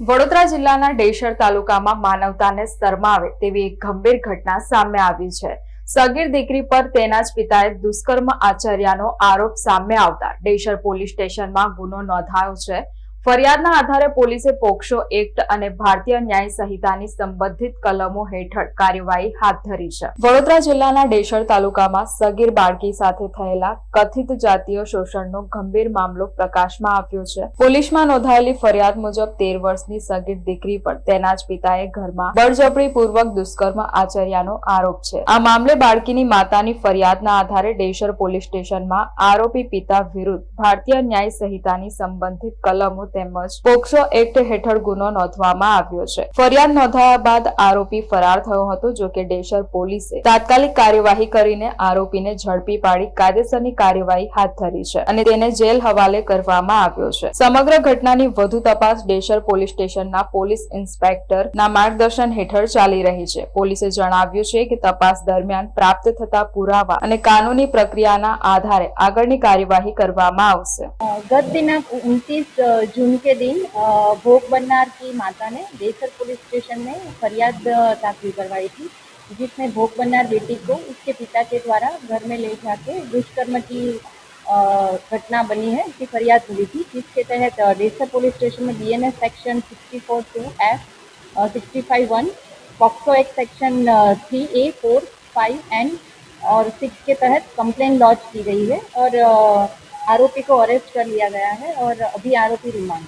વડોદરા જિલ્લાના ડેશર તાલુકામાં માનવતાને શરમાવે તેવી એક ગંભીર ઘટના સામે આવી છે। સગીર દીકરી પર તેના જ પિતાએ દુષ્કર્મ આચર્યાનો આરોપ સામે આવતા ડેશર પોલીસ સ્ટેશનમાં ગુનો નોંધાયો છે। ફરિયાદના આધારે પોલીસે પોક્સો એક્ટ અને ભારતીય ન્યાય સંહિતાની સંબંધિત કલમો હેઠળ કાર્યવાહી હાથ ધરી છે। વડોદરા જિલ્લાના ડેશર તાલુકામાં સગીર બાળકી સાથે થયેલા કથિત જાતીય શોષણનો ગંભીર મામલો પ્રકાશમાં આવ્યો છે। પોલીસમાં નોંધાયેલી ફરિયાદ મુજબ 13 વર્ષની સગીર દીકરી પર તેના જ પિતાએ ઘરમાં બળજબરીપૂર્વક દુષ્કર્મ આચર્યાનો આરોપ છે। આ મામલે બાળકીની માતાની ફરિયાદના આધારે ડેશર પોલીસ સ્ટેશનમાં આરોપી પિતા વિરુદ્ધ ભારતીય ન્યાય સંહિતાની સંબંધિત કલમો તેમજ પોક્સો એક્ટ હેઠળ ગુનો નોંધવામાં આવ્યો છે। ફરિયાદ નોંધાયા બાદ આરોપી ફરાર થયો હતો। જો કે ડેશર પોલીસે તાત્કાલિક કાર્યવાહી કરીને આરોપીને ઝડપી પાડી કાયદેસરની કાર્યવાહી હાથ ધરી છે અને તેને જેલ હવાલે કરવામાં આવ્યો છે। સમગ્ર ઘટનાની વધુ તપાસ ડેશર પોલીસ સ્ટેશનના પોલીસ ઇન્સ્પેક્ટરના માર્ગદર્શન હેઠળ ચાલી રહી છે। પોલીસે જણાવ્યું છે કે તપાસ દરમિયાન પ્રાપ્ત થતા પુરાવા અને કાનૂની प्रक्रिया आधारे आगळनी कार्यवाही करवामां आवशे। गत दिनांक 29 जून के दिन भोग बननार की माता ने डेसर पुलिस स्टेशन में फरियाद दाखिल करवाई थी, जिसमें भोग बननार बेटी को उसके पिता के द्वारा घर में ले जाके दुष्कर्म की घटना बनी है, इसकी फरियाद मिली थी, जिसके तहत डेसर पुलिस स्टेशन में BNS section 64(2)F, 65(1), POCSO act section 3A, 4, 5 और 6 के तहत कंप्लेन लॉन्च की गई है और आरोपी को अरेस्ट कर लिया गया है और अभी आरोपी रिमांड